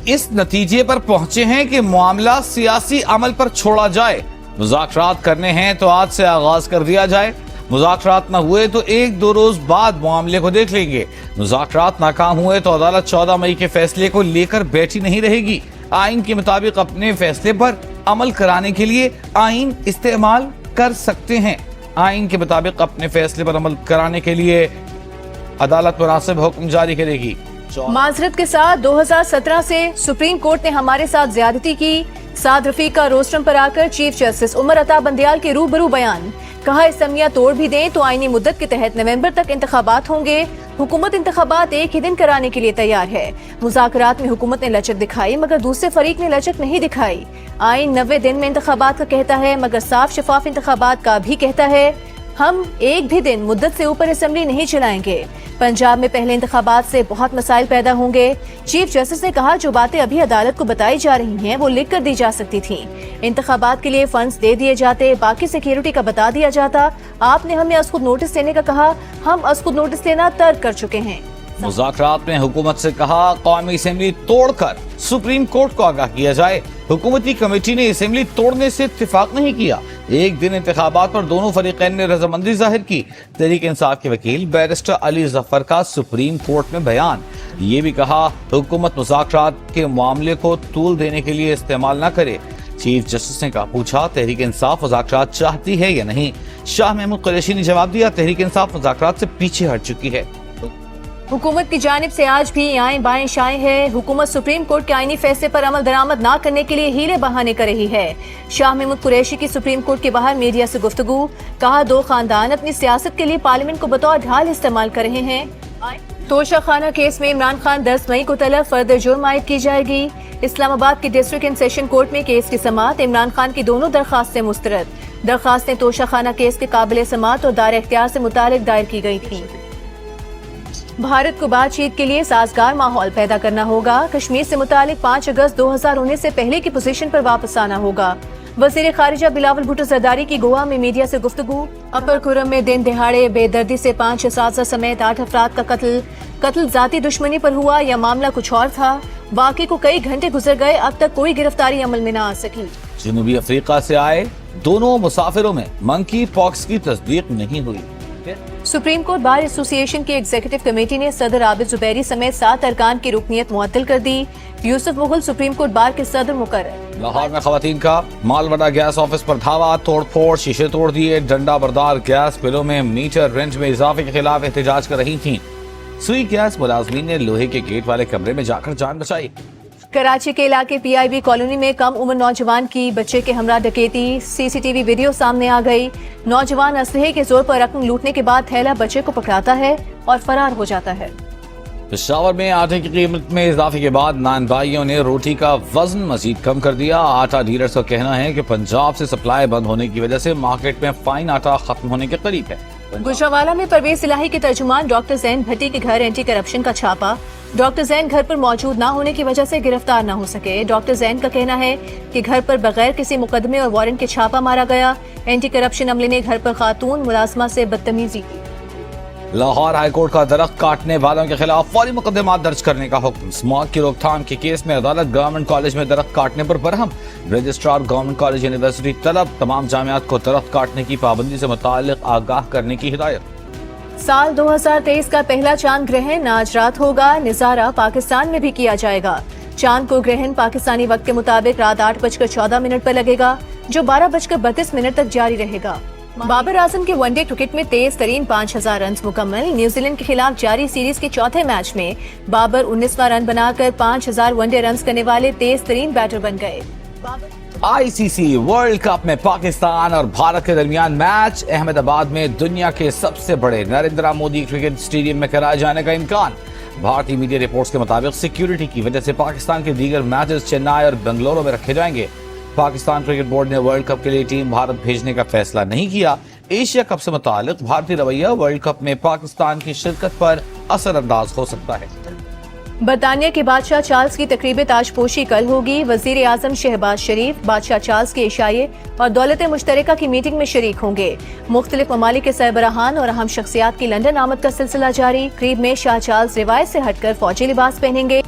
इस नतीजे पर पहुंचे हैं कि मामला सियासी अमल पर छोड़ा जाए। मुज़ाकरात करने हैं तो आज से आगाज कर दिया जाए। मुज़ाकरात न हुए तो 1-2 रोज बाद मामले को देख लेंगे। मुज़ाकरात नाकाम हुए तो अदालत 14 मई के फैसले को लेकर बैठी नहीं रहेगी। आइन के मुताबिक अपने फैसले पर अमल कराने के लिए आइन इस्तेमाल कर सकते हैं। आइन के मुताबिक अपने फैसले पर अमल कराने के लिए अदालत मुनासिब हुक्म जारी करेगी। माजरत के साथ 2017 से सुप्रीम कोर्ट ने हमारे साथ ज्यादती की। साद रफीक का रोस्टरम पर आकर चीफ जस्टिस उमर अता बंदियाल के रूबरू बयान। कहा असम्बलियां तोड़ भी दें तो आईनी मुद्दत के तहत नवंबर तक इंतखाबात होंगे। हुकूमत इंतखाबात एक ही दिन कराने के लिए तैयार है। मुज़ाकरात में हुकूमत ने लचक दिखाई मगर दूसरे फरीक ने लचक नहीं दिखाई। आइन 90 दिन में इंतखाबात का कहता है मगर साफ शफाफ इंतखाबात का भी कहता है। हम एक भी दिन मुद्दत से ऊपर असेंबली नहीं चलाएंगे। पंजाब में पहले इंतखाबात से बहुत मसाइल पैदा होंगे। चीफ जस्टिस ने कहा जो बातें अभी अदालत को बताई जा रही हैं वो लिख कर दी जा सकती थी। इंतखाबात के लिए फंड्स दे दिए जाते, बाकी सिक्योरिटी का बता दिया जाता। आपने हमें अज़खुद नोटिस देने का कहा, हम अज़खुद नोटिस देना तर्क कर चुके हैं। मुज़ाकरात में हुकूमत से कहा कौमी असेंबली तोड़कर सुप्रीम कोर्ट को आगाह किया जाए। हुकूमती कमेटी ने असेंबली तोड़ने से इत्तेफाक नहीं किया। एक दिन इंतखाबात पर दोनों फरीकैन ने रजामंदी जाहिर की। तहरीक इंसाफ के वकील बैरिस्टर अली जफर का सुप्रीम कोर्ट में बयान। ये भी कहा हुकूमत मुज़ाकरात के मामले को तूल देने के लिए इस्तेमाल न करे। चीफ जस्टिस ने कहा पूछा तहरीक इंसाफ मुज़ाकरात चाहती है या नहीं। शाह महमूद कुरैशी ने जवाब दिया तहरीक इंसाफ मुज़ाकरात से पीछे हट चुकी है। हुकूमत की जानिब से आज भी आएं बाएं शाएं है। हुकूमत सुप्रीम कोर्ट के आईनी फैसले पर अमल दरामद न करने के लिए हीले बहाने कर रही है। शाह महमूद कुरैशी की सुप्रीम कोर्ट के बाहर मीडिया से गुफ्तगू। कहा दो खानदान अपनी सियासत के लिए पार्लियामेंट को बतौर ढाल इस्तेमाल कर रहे हैं। तोशा खाना केस में इमरान खान 10 मई को तलब फर्द जुर्म आयद की जाएगी। इस्लामाबाद की डिस्ट्रिक्ट एंड सेशन कोर्ट में केस की समाअत। इमरान खान की दोनों दरखास्तें मुस्तरद। दरखास्तें तोशा खाना केस के काबिल समाअत और दायर इख्तियार से मुतालिक दायर की गई थी। भारत को बातचीत के लिए साजगार माहौल पैदा करना होगा। कश्मीर से मुतालिक 5 अगस्त 2019 से पहले की पोजीशन पर वापस आना होगा। वज़ीर खारिजा बिलावल भुट्टो जरदारी की गोवा में मीडिया से गुफ्तगू। अपर खुरम में दिन दिहाड़े बेदर्दी से 5 असातिज़ा समेत 8 अफराद का कत्ल जाती दुश्मनी पर हुआ या मामला कुछ और था। वाक़े को कई घंटे गुजर गए, अब तक कोई गिरफ्तारी अमल में न आ सकी। जनूबी अफ्रीका से आए दोनों मुसाफिरों में मंकी पॉक्स की तस्दीक नहीं हुई। सुप्रीम कोर्ट बार एसोसिएशन की एग्जीक्यूटिव कमेटी ने सदर आबिद जुबैरी समेत 7 अरकान की रुकनियत मुअत्तल कर दी। Yusuf Mughal supreme court bar के सदर मुकर्रर। लाहौर में खवातीन का मालवडा गैस ऑफिस पर धावा, तोड़ फोड़, शीशे तोड़ दिए। डंडा बरदार गैस बिलों में मीटर रेंट में इजाफे के खिलाफ एहतजाज कर रही थी। सुई गैस मुलाजमीन ने लोहे के गेट वाले कमरे में जाकर जान बचाई। कराची के इलाके PIB कॉलोनी में कम उम्र नौजवान की बच्चे के हमरा डकैती। CCTV वीडियो सामने आ गई। नौजवान असलहे के जोर पर रकम लूटने के बाद थैला बच्चे को पकड़ाता है और फरार हो जाता है। पेशावर में आटे की कीमत में इजाफे के बाद नान भाइयों ने रोटी का वजन मजीद कम कर दिया। आटा डीलर्स का कहना है कि पंजाब से सप्लाई बंद होने की वजह से मार्केट में फाइन आटा खत्म होने के करीब है। गुजरावाला में परवेज इलाही के तर्जुमान डॉक्टर जैन भट्टी के घर एंटी करप्शन का छापा। डॉक्टर जैन घर पर मौजूद न होने की वजह से गिरफ्तार न हो सके। डॉक्टर जैन का कहना है कि घर पर बगैर किसी मुकदमे और वारंट के छापा मारा गया। एंटी करप्शन अमले ने घर पर खातून मुलाजमा से बदतमीजी की। लाहौर हाईकोर्ट का दरख्त काटने वालों के खिलाफ फौरी मुकदमा दर्ज करने का हुक्म। स्मॉग की रोकथाम के केस में अदालत गवर्नमेंट कॉलेज में दरख्त काटने पर Barham. Registrar government college university तलब तमाम जामियात को दरख्त काटने की पाबंदी से मुताल्लिक आगाह करने की हिदायत। साल 2023 का पहला चांद ग्रहण आज रात होगा। नजारा पाकिस्तान में भी किया जाएगा। चांद को ग्रहण पाकिस्तानी वक्त के मुताबिक रात 8:14 पर लगेगा जो 12:32 तक जारी रहेगा। बाबर आजम के वनडे क्रिकेट में तेज तरीन 5000 रन मुकम्मल। न्यूजीलैंड के खिलाफ जारी सीरीज के चौथे मैच में बाबर 19वां रन बनाकर 5000 वनडे रन करने वाले तेज तरीन बैटर बन गए। ICC वर्ल्ड कप में पाकिस्तान और भारत के दरमियान मैच अहमदाबाद में दुनिया के सबसे बड़े नरेंद्र मोदी क्रिकेट स्टेडियम में कराए जाने का इम्कान। भारतीय मीडिया रिपोर्ट्स के मुताबिक सिक्योरिटी की वजह से पाकिस्तान के दीगर मैचेस चेन्नई और बेंगलुरु में रखे जाएंगे। पाकिस्तान क्रिकेट बोर्ड ने वर्ल्ड कप के लिए टीम भारत भेजने का फैसला नहीं किया। एशिया कप से मुताल्लिक भारतीय रवैया वर्ल्ड कप में पाकिस्तान की शिरकत पर असरअंदाज हो सकता है। बरतानिया के बादशाह चार्ल्स की तकरीब ताजपोशी कल होगी। वजीर आजम शहबाज शरीफ बादशाह चार्ल्स के इशाये और दौलत मुश्तरका की मीटिंग में शरीक होंगे। मुख्तलिफ ममालिक के सरबराहान और अहम शख्सियात की लंदन आमद का सिलसिला जारी। करीब में शाह चार्ल्स रिवायत से हटकर फौजी लिबास पहनेंगे।